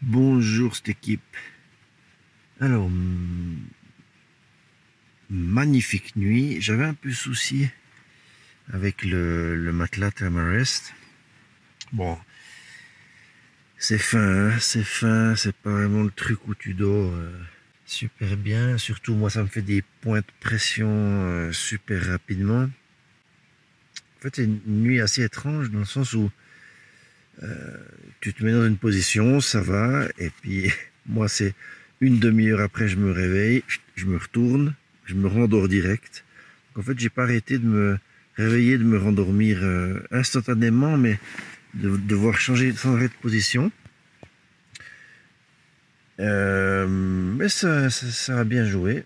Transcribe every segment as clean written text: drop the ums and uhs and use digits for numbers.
Bonjour cette équipe. Alors, magnifique nuit. J'avais un peu souci avec le matelas Thermarest. Bon, c'est fin, hein, c'est pas vraiment le truc où tu dors super bien. Surtout moi, ça me fait des points de pression super rapidement. En fait, c'est une nuit assez étrange dans le sens où tu te mets dans une position, ça va, et puis moi c'est une demi-heure après je me réveille, je me retourne, je me rendors direct. Donc, en fait j'ai pas arrêté de me réveiller, de me rendormir instantanément, mais de devoir changer sans arrêt de position. Mais ça a bien joué.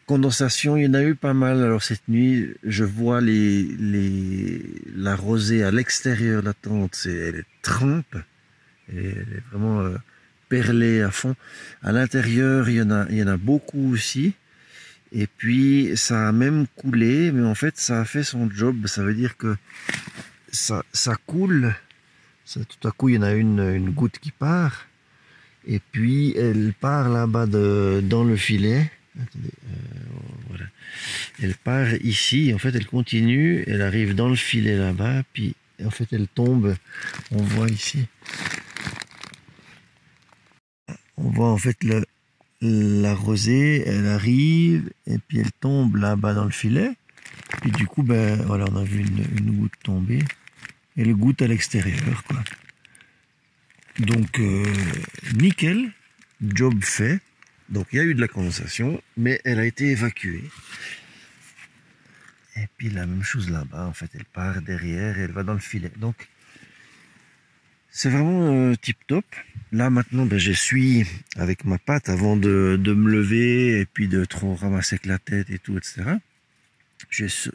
Condensation, il y en a eu pas mal. Alors cette nuit, je vois la rosée à l'extérieur de la tente, elle est trempe, elle est vraiment perlée à fond. À l'intérieur, il y en a beaucoup aussi. Et puis ça a même coulé, mais en fait ça a fait son job. Ça veut dire que ça coule. Tout à coup, il y en a une goutte qui part, et puis elle part là-bas dans le filet. Attendez, voilà. Elle part ici, en fait elle continue, elle arrive dans le filet là-bas, puis en fait elle tombe, on voit ici. On voit en fait la rosée, elle arrive, et puis elle tombe là-bas dans le filet. Puis du coup, ben voilà, on a vu une goutte tomber. Elle goutte à l'extérieur, quoi. Donc, nickel, job fait. Donc il y a eu de la condensation, mais elle a été évacuée. Et puis la même chose là-bas, en fait, elle part derrière et elle va dans le filet. Donc c'est vraiment tip top. Là maintenant, ben, j'essuie avec ma patte avant de me lever et puis de trop ramasser avec la tête et tout, etc.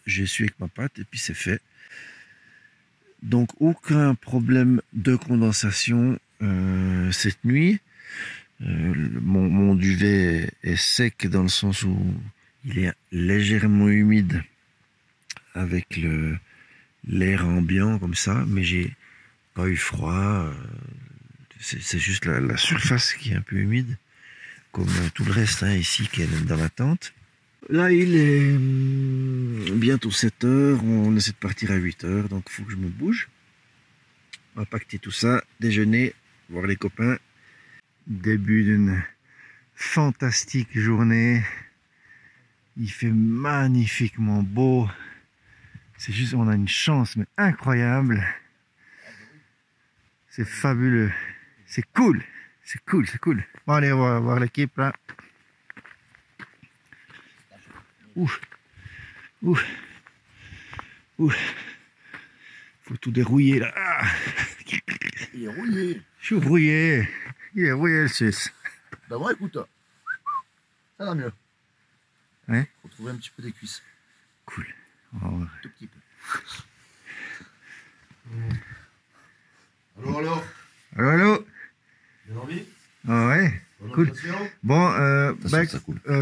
J'essuie avec ma patte et puis c'est fait. Donc aucun problème de condensation cette nuit. Mon duvet est sec dans le sens où il est légèrement humide avec l'air ambiant comme ça, mais j'ai pas eu froid. C'est juste la surface qui est un peu humide, comme tout le reste hein, ici qui est dans la tente. Là il est bientôt 7 heures, on essaie de partir à 8 heures, donc il faut que je me bouge. On va pacter tout ça, déjeuner, voir les copains. Début d'une fantastique journée. Il fait magnifiquement beau. C'est juste, on a une chance mais incroyable. C'est fabuleux. C'est cool. C'est cool, c'est cool. Bon allez, on va voir l'équipe là. Ouf. Ouf. Ouf. Faut tout dérouiller là. Ah. Il est rouillé. Je suis rouillé. Il est rouillé le Suisse. D'abord écoute. Ça va mieux. Ouais. Faut trouver un petit peu des cuisses. Cool. Tout petit peu. Allô. Allô. Bien envie? Ah ouais. Cool. Bon,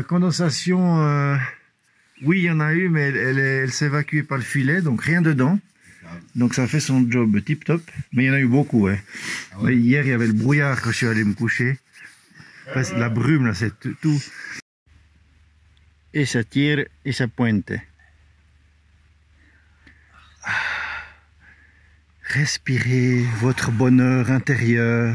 condensation, oui, il y en a eu, mais elle s'est évacuée par le filet, donc rien dedans. Donc ça fait son job tip top, mais il y en a eu beaucoup. Ouais. Ah ouais. Hier, il y avait le brouillard quand je suis allé me coucher. La brume, là, c'est tout. Et ça tire et ça pointe. Respirez votre bonheur intérieur.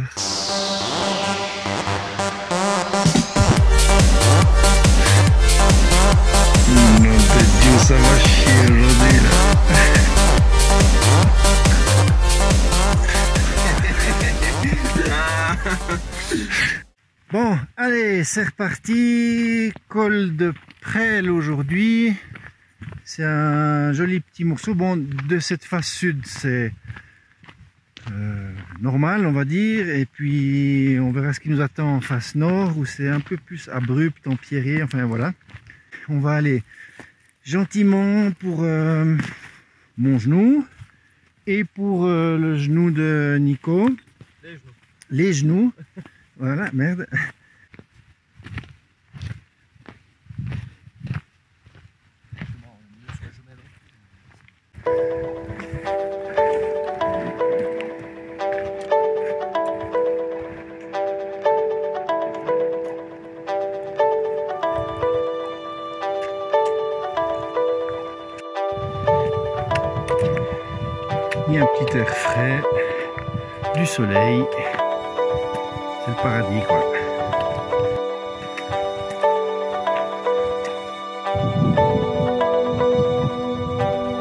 Non, de Dieu, ça va chier aujourd'hui là. Bon, allez, c'est reparti. Col de Presles aujourd'hui. C'est un joli petit morceau. Bon, de cette face sud, c'est normal, on va dire. Et puis, on verra ce qui nous attend en face nord, où c'est un peu plus abrupt, empierré. Enfin, voilà. On va aller gentiment pour mon genou et pour le genou de Nico. Les genoux. Voilà, merde. petit air frais, du soleil. C'est le paradis quoi.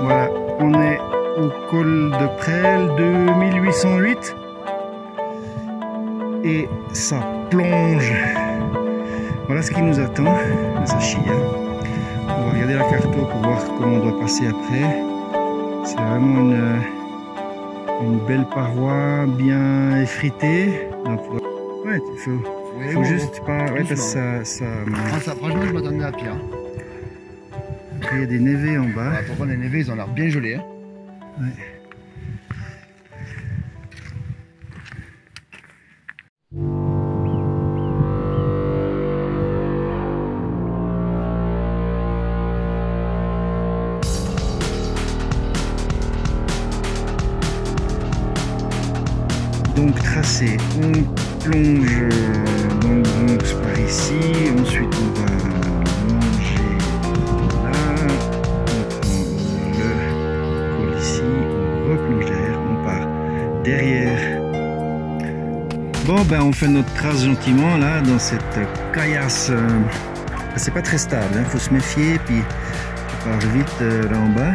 Voilà, on est au col de Presles 2808 et ça plonge. Voilà ce qui nous attend. Ça chie, hein. On va regarder la carte pour voir comment on doit passer après. C'est vraiment une belle paroi bien effritée. Donc, ouais, il faut juste pas. Ouais, parce que ça franchement, je m'attendais à pire. Il y a des névés en bas. Par contre, les névés, ils ont l'air bien gelés. Hein. Ouais. Donc tracé, on plonge dans le Bronx par ici, ensuite on va longer là, on prend le col ici, on replonge derrière, on part derrière. Bon ben on fait notre trace gentiment là dans cette caillasse, c'est pas très stable, il faut se méfier, puis on part vite là en bas.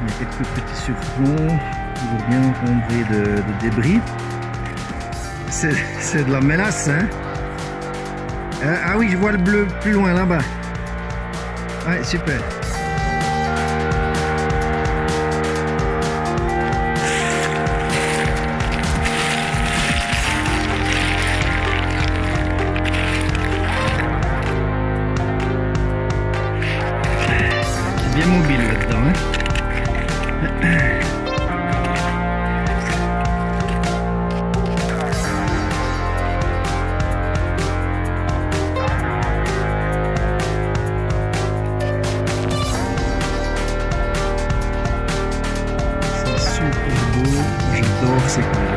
Il y a quelques petits surplombs. Toujours bien encombré de débris. C'est de la mélasse, hein. Ah oui, je vois le bleu plus loin là-bas. Ouais, super. C'est bien mobile là-dedans, hein. J'adore ces coins-là.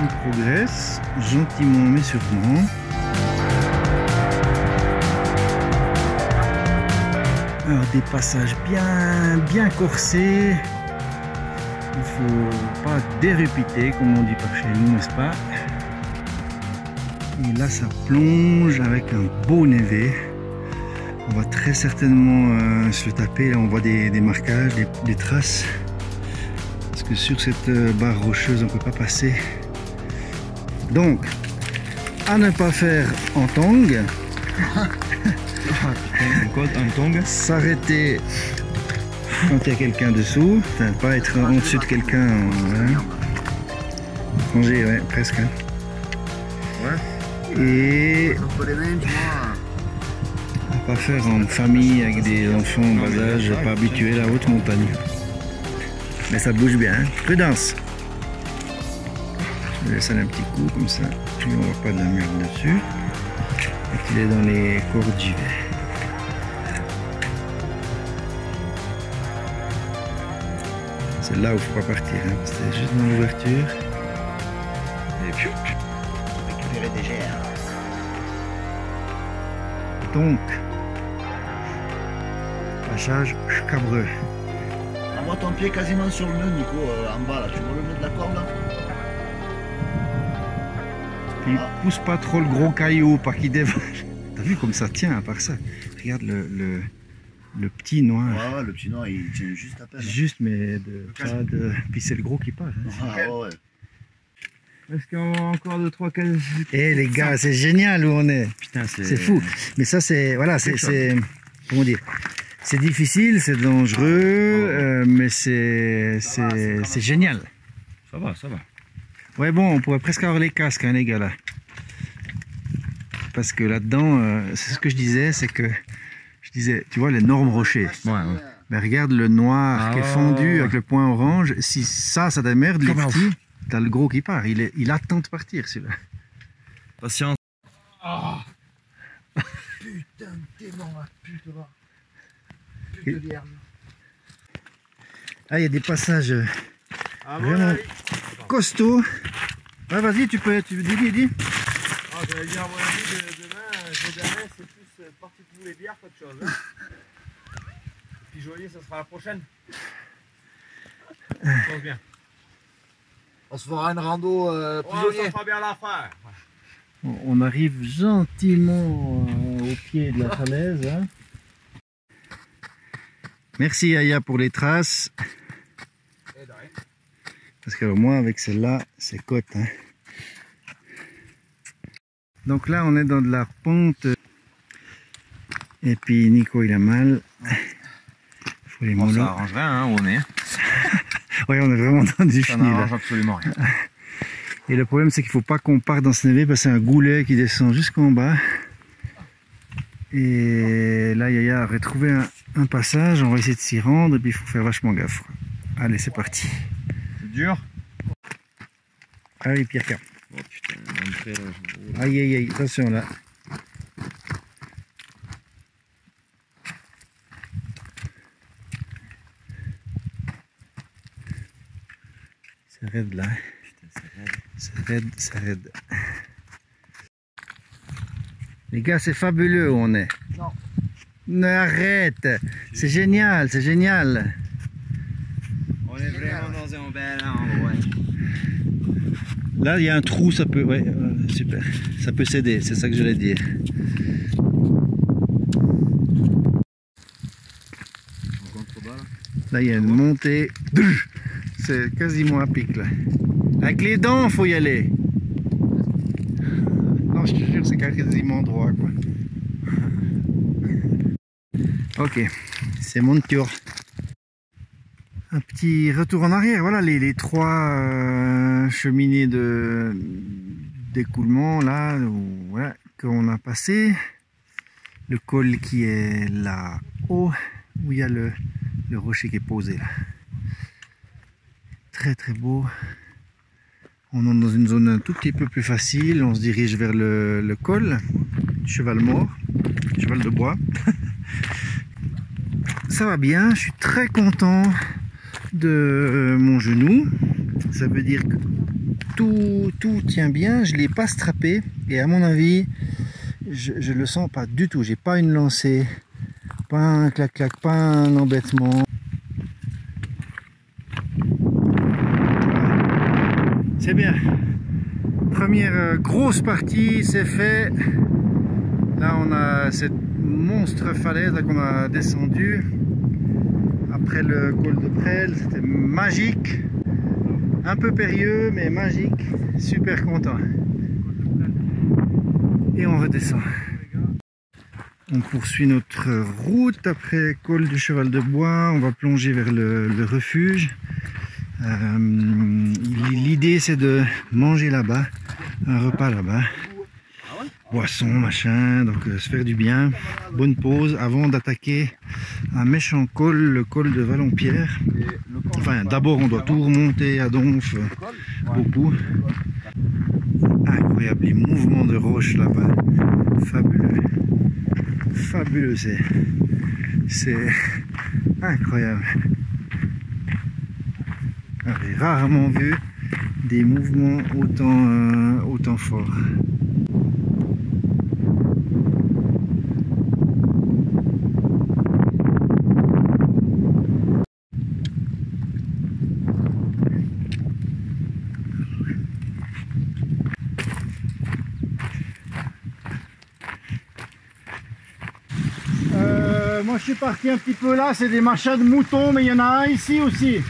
On progresse gentiment mais sûrement. Alors des passages bien corsés. Il faut pas dérépiter comme on dit par chez nous, n'est-ce pas? Et là ça plonge avec un beau névé. On va très certainement se le taper. Là on voit des marquages, des traces. Parce que sur cette barre rocheuse on ne peut pas passer. Donc à ne pas faire en tong. S'arrêter quand il y a quelqu'un dessous. Enfin, pas être en dessus de quelqu'un. Voilà. Manger, ouais, presque. Ouais. Et pas faire en famille avec des enfants en bas âge, pas habitués à la haute montagne. Mais ça bouge bien, hein. Prudence. Je laisse un petit coup comme ça, puis on voit pas de la merde dessus. Et qu'il est dans les cordes j'y vais. C'est là où il faut pas partir, hein. C'est juste dans l'ouverture. Et puis récupérer des gers. Donc, passage scabreux. Envoie ton pied quasiment sur le nœud, Nico, en bas là. Tu vois le nœud de la corde là? Puis pousse pas trop le gros caillou, pas qu'il dévale. T'as vu comme ça tient à part ça? Regarde le petit noir. Ouais, le petit noir il tient juste à peine. Juste, mais pas de. Puis c'est le gros qui part. Hein. Ah ouais. Est-ce qu'on a encore 2-3 cases? Eh les gars, c'est génial où on est. Putain, c'est fou. Mais ça, c'est. Voilà, c'est. Comment dire? C'est difficile, c'est dangereux, mais c'est génial. Ça va, ça va. Ouais, bon, on pourrait presque avoir les casques, hein, les gars, là. Parce que là-dedans, c'est ce que je disais, c'est que. Je disais, tu vois, l'énorme rocher. Ouais, ouais. Mais regarde le noir qui est fondu avec le point orange. Si ça démerde, les petits, t'as le gros qui part. Il attend de partir, celui-là. Patience. Ah. Putain, t'es mort, la pute, va. Pute de l'herbe. Ah, il y a des passages vraiment costauds. Ouais, vas-y, tu dis. Ah, j'avais dit à mon avis, demain, Gédanet, c'est plus partie de tous les bières qu'autre chose. Hein. Puis Joyer, ça sera la prochaine. Ça se passe bien. On se fera une rando prisonnier. Ça fera bien l'affaire. On arrive gentiment au pied de la falaise. Hein. Merci Aya pour les traces. Parce que moi avec celle-là, c'est côte. Hein. Donc là on est dans de la pente. Et puis Nico il a mal. Faut les Bon, ça mollo. arrange rien hein, où on est. Ouais, on est vraiment dans du Ça chenil là. n'arrange absolument rien. Et le problème c'est qu'il faut pas qu'on parte dans ce névé parce que c'est un goulet qui descend jusqu'en bas. Et là Yaya a retrouvé un passage, on va essayer de s'y rendre et puis il faut faire vachement gaffe. Allez c'est parti. C'est dur. Allez Pierre. Oh putain, l'entrée là. Aïe aïe aïe, attention là. C'est raide là. C'est raide. Les gars, c'est fabuleux où on est. Non. Non, arrête. C'est génial, c'est génial. On est vraiment dans un bel endroit. Là, il y a un trou, ça peut... Ouais, super. Ça peut céder, c'est ça que j'allais dire. Là, il y a une montée. C'est quasiment à pic, là. Avec les dents, faut y aller. Non, je te jure, c'est quasiment droit, quoi. Ok, c'est mon tour. Un petit retour en arrière. Voilà les trois cheminées d'écoulement là, voilà, qu'on a passé. Le col qui est là-haut, où il y a le rocher qui est posé là. Très très beau. On entre dans une zone un tout petit peu plus facile. On se dirige vers le col du cheval mort, cheval de bois. Ça va bien, je suis très content de mon genou. Ça veut dire que tout tient bien. Je ne l'ai pas strappé et à mon avis, je le sens pas du tout. J'ai pas une lancée, pas un clac-clac, pas un embêtement. C'est bien. Première grosse partie, c'est fait. Là, on a cette monstre falaise qu'on a descendu. Après le col de Prel, c'était magique. Un peu périlleux, mais magique. Super content. Et on redescend. On poursuit notre route après col du cheval de bois. On va plonger vers le refuge. L'idée c'est de manger là-bas, un repas là-bas, boisson, machin, donc se faire du bien, bonne pause avant d'attaquer un méchant col, le col de Vallonpierre. Enfin d'abord on doit tout remonter à Donf, beaucoup. Incroyable, les mouvements de roches là-bas, fabuleux, fabuleux, c'est incroyable. J'ai rarement vu des mouvements autant forts. Moi je suis parti un petit peu là, c'est des machins de moutons, mais il y en a un ici aussi.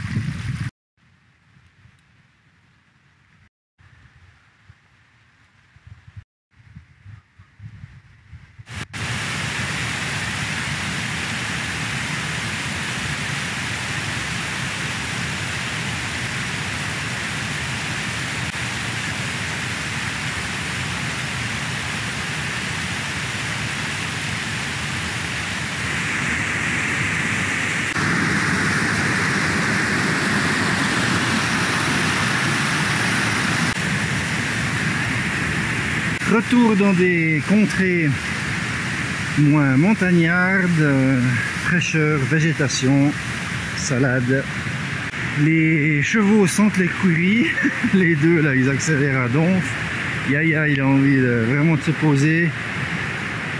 Retour dans des contrées moins montagnardes, fraîcheur, végétation, salade. Les chevaux sentent les couilles. Les deux là, ils accélèrent à donf. Yaya, il a envie vraiment de se poser.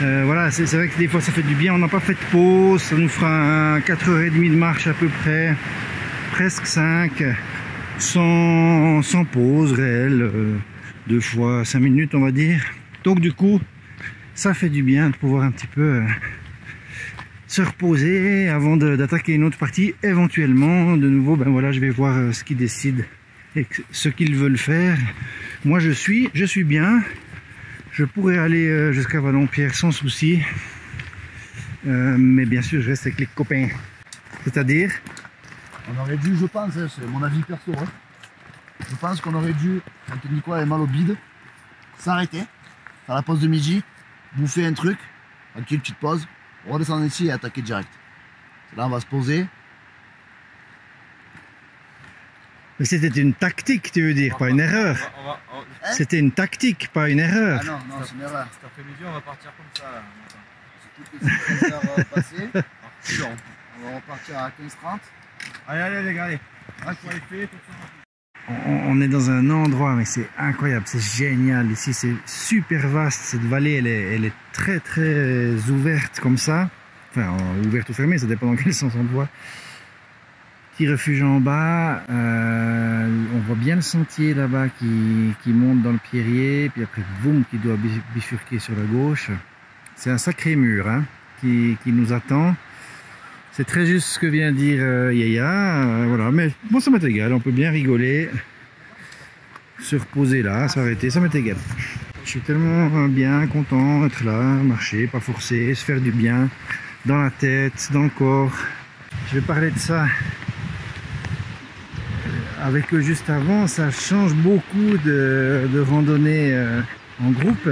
Voilà, c'est vrai que des fois ça fait du bien. On n'a pas fait de pause. Ça nous fera 4h30 de marche à peu près. Presque 5. Sans pause réelle. 2 fois 5 minutes on va dire. Donc du coup, ça fait du bien de pouvoir un petit peu se reposer avant d'attaquer une autre partie. Éventuellement, de nouveau, ben voilà, je vais voir ce qu'ils décident et ce qu'ils veulent faire. Moi je suis bien. Je pourrais aller jusqu'à Vallonpierre sans souci. Mais bien sûr, je reste avec les copains. C'est-à-dire, on aurait dû, je pense, hein, c'est mon avis perso, hein, je pense qu'on aurait dû, quand Nicolas avait mal au bide, s'arrêter, faire la pause de midi, bouffer un truc, tranquille, une petite pause, redescendre ici et attaquer direct. Là, on va se poser. mais c'était une tactique, tu veux dire, pas une erreur. Hein? C'était une tactique, pas une erreur. Ah non, non, c'est une erreur. Cet après-midi, on va partir comme ça. Là, Toutes les 15 heures passées, on va repartir à 15h30. allez, les gars, allez. Ah, tu vas y faire, tout ça. On est dans un endroit, mais c'est incroyable, c'est génial. Ici, c'est super vaste. Cette vallée, elle est très très ouverte comme ça. Enfin, ouverte ou fermée, ça dépend dans quel sens on le voit. Petit refuge en bas. On voit bien le sentier là-bas qui monte dans le pierrier. Puis après, boum, qui doit bifurquer sur la gauche. C'est un sacré mur hein, qui nous attend. C'est très juste ce que vient de dire Yaya, voilà, mais bon, ça m'est égal, on peut bien rigoler, se reposer là, s'arrêter, ça m'est égal. Je suis tellement bien content d'être là, marcher, pas forcer, se faire du bien dans la tête, dans le corps. Je vais parler de ça avec eux juste avant, ça change beaucoup de randonnée en groupe.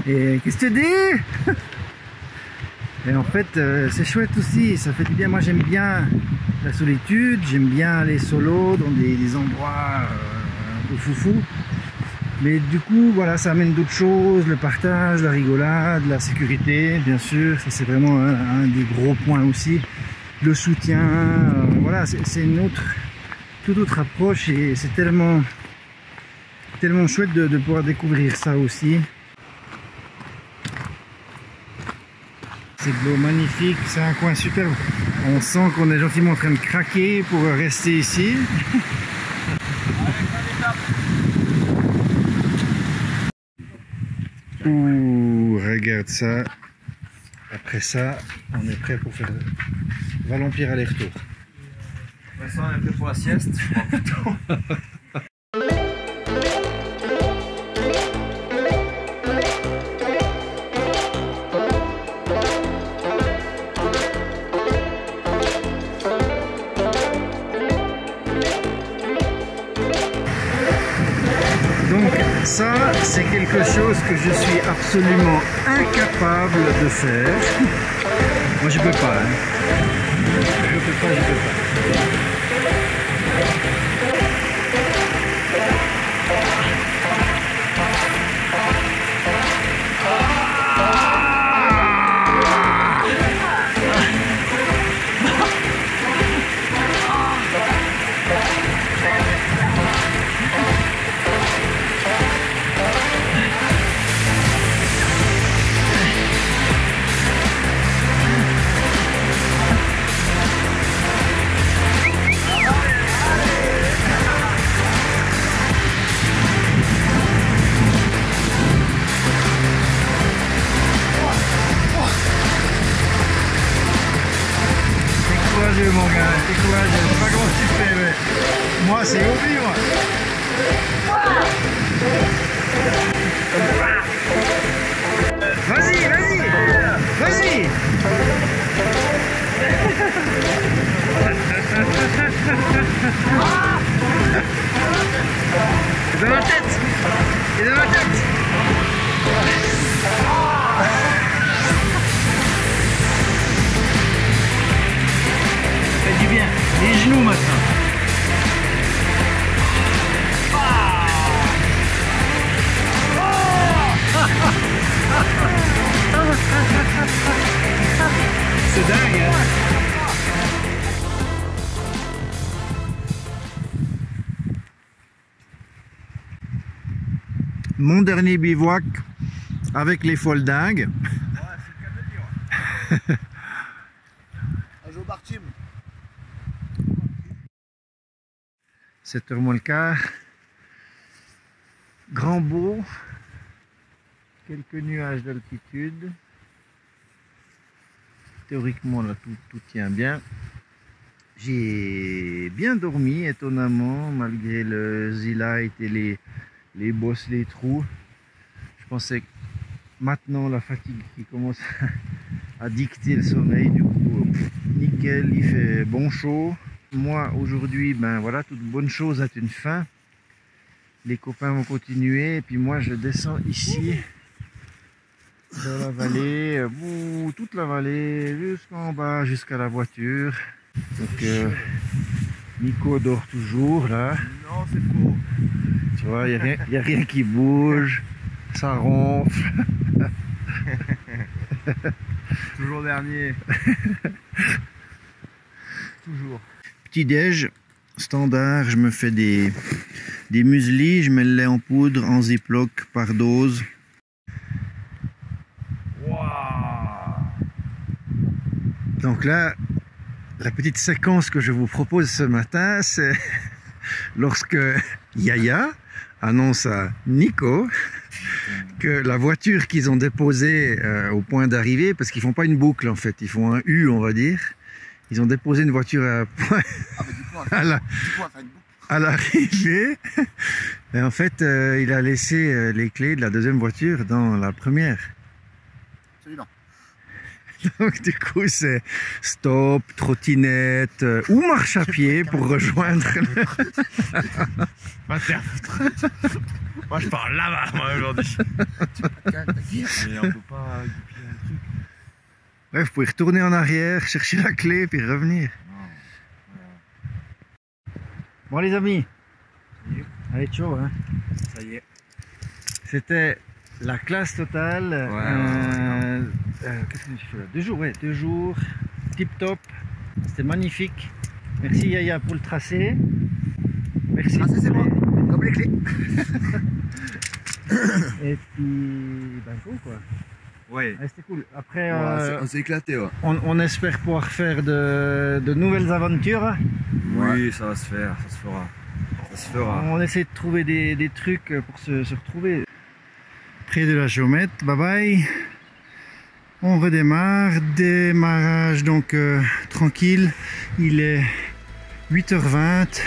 Et qu'est-ce que tu dis? Et en fait, c'est chouette aussi, ça fait du bien. Moi, j'aime bien la solitude, j'aime bien aller solo dans des endroits un peu foufou. Mais du coup, voilà, ça amène d'autres choses, le partage, la rigolade, la sécurité, bien sûr. Ça, c'est vraiment un des gros points aussi. Le soutien, voilà, c'est une toute autre approche et c'est tellement chouette de pouvoir découvrir ça aussi. C'est de l'eau magnifique, c'est un coin superbe. On sent qu'on est gentiment en train de craquer pour rester ici. Ouh, regarde ça. Après ça, on est prêt pour faire Vallonpierre aller-retour. Vincent, on est prêt pour la sieste, je crois plutôt. Ça, c'est quelque chose que je suis absolument incapable de faire. Moi, je peux pas. Hein. Je peux pas. Mon gars, t'es courageux, je sais pas comment tu fais, mais moi c'est hobby, moi. Vas-y, vas-y. Il est dans ma tête. Du bien, les genoux maintenant. C'est dingue, hein? mon dernier bivouac avec les foldingues. Ouais, c'est le cas de le dire. Un jour par team. 7h moins le quart. Grand beau. Quelques nuages d'altitude. Théoriquement là tout tient bien. J'ai bien dormi étonnamment malgré le Z-Light et les bosses, les trous. Je pensais que maintenant la fatigue qui commence à dicter le sommeil, du coup nickel, il fait bon chaud. Moi aujourd'hui, ben voilà, toute bonne chose a une fin. Les copains vont continuer et puis moi je descends ici dans la vallée, toute la vallée jusqu'en bas, jusqu'à la voiture. Donc Nico dort toujours là. Non, c'est faux. Tu vois, il n'y a rien qui bouge, ça ronfle. Toujours dernier. Toujours. Petit déj standard, je me fais des muesli, je mets le lait en poudre en ziploc par dose. Donc là, la petite séquence que je vous propose ce matin, c'est lorsque Yaya annonce à Nico que la voiture qu'ils ont déposée au point d'arrivée, parce qu'ils font pas une boucle en fait, ils font un U on va dire, ils ont déposé une voiture à l'arrivée, et en fait il a laissé les clés de la deuxième voiture dans la première. Absolument. Donc du coup c'est stop, trottinette ou marche à pied pour rejoindre Moi je pars là-bas moi aujourd'hui. Mais on peut pas goupiller un truc. Ouais, vous pouvez retourner en arrière, chercher la clé puis revenir. Bon les amis, allez ciao hein. Ça y est. C'était la classe totale. Qu'est-ce que j'ai fait là? 2 jours, ouais, 2 jours. Tip top. C'était magnifique. Merci Yaya pour le tracé. Merci. Tracé c'est moi, comme les clés. Et puis, ben go quoi. Ouais. Ouais, c'était cool. Après, On s'est éclaté, ouais. on espère pouvoir faire de nouvelles aventures. Oui, ça va se faire, ça se fera. Ça se fera. On essaie de trouver des trucs pour se retrouver. Près de la Chaumette, bye bye. On redémarre, démarrage donc tranquille. Il est 8h20.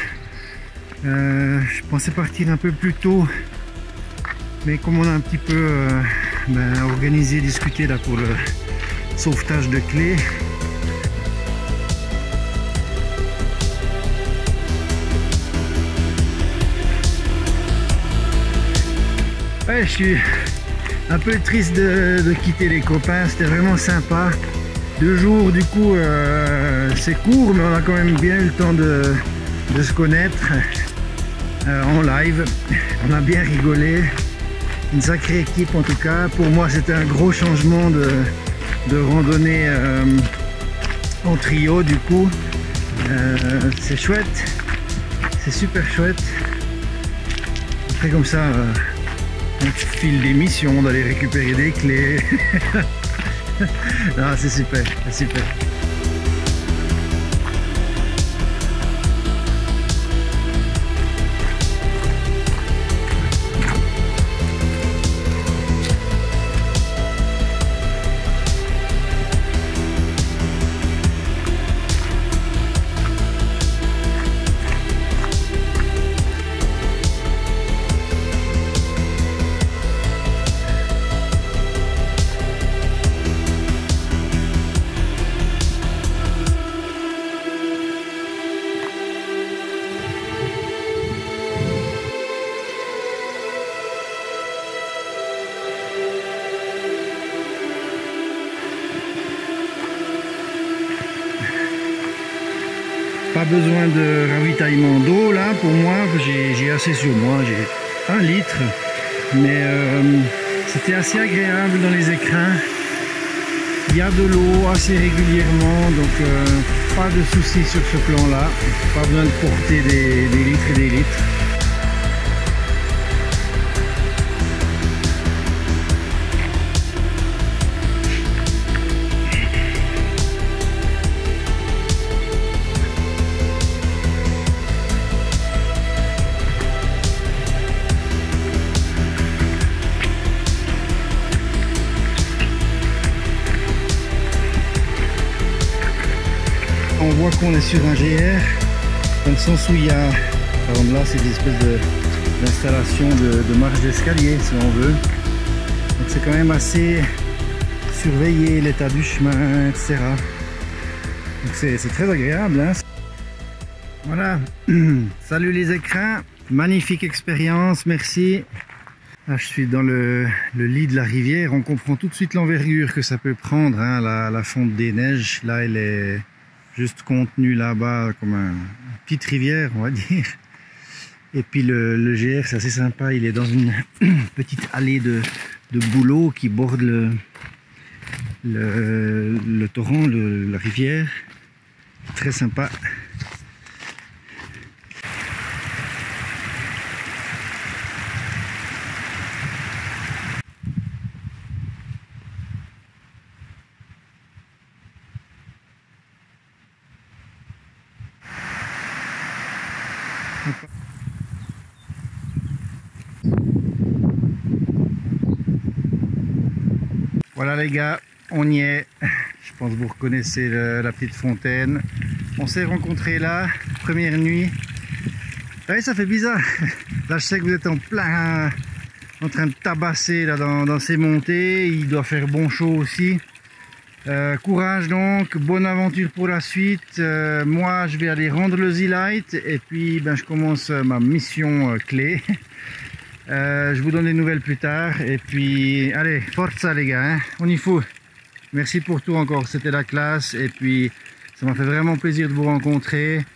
Je pensais partir un peu plus tôt, mais comme on a un petit peu organisé, discuté là pour le sauvetage de clés. Ouais, je suis un peu triste de quitter les copains, c'était vraiment sympa. 2 jours du coup, c'est court, mais on a quand même bien eu le temps de se connaître en live. On a bien rigolé, une sacrée équipe en tout cas. Pour moi c'était un gros changement de randonnée en trio du coup. C'est chouette, c'est super chouette. Après comme ça, on file des missions, d'aller récupérer des clés. Non, c'est super, c'est super. Pas besoin de ravitaillement d'eau là pour moi, j'ai assez sur moi, j'ai 1 litre, mais c'était assez agréable dans les écrins. Il y a de l'eau assez régulièrement, donc pas de soucis sur ce plan là, pas besoin de porter des litres et des litres. on voit qu'on est sur un GR, dans le sens où il y a, par exemple là c'est des espèces d'installation de marche d'escalier si on veut. Donc c'est quand même assez surveillé, l'état du chemin, etc. Donc c'est très agréable, hein. Voilà, salut les écrins, magnifique expérience, merci. Là, je suis dans le lit de la rivière, on comprend tout de suite l'envergure que ça peut prendre, hein, la fonte des neiges. Là, elle est juste contenue là-bas comme une petite rivière, on va dire. Et puis le GR, c'est assez sympa, il est dans une petite allée de bouleaux qui borde le torrent, la rivière. Très sympa. Voilà les gars, on y est. Je pense que vous reconnaissez la petite fontaine. On s'est rencontrés là, première nuit. Ouais, ça fait bizarre. Là je sais que vous êtes en plein en train de tabasser là, dans ces montées. Il doit faire bon chaud aussi. Courage donc, bonne aventure pour la suite. Moi je vais aller rendre le Z-Light et puis ben, je commence ma mission clé. Je vous donne des nouvelles plus tard et puis allez, forza les gars, hein, on y fout. Merci pour tout encore, c'était la classe et puis ça m'a fait vraiment plaisir de vous rencontrer.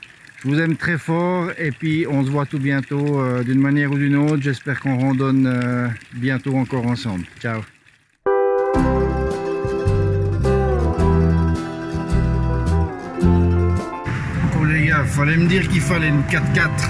Je vous aime très fort et puis on se voit tout bientôt d'une manière ou d'une autre. J'espère qu'on randonne bientôt encore ensemble. Ciao. Oh les gars, fallait me dire qu'il fallait une 4x4.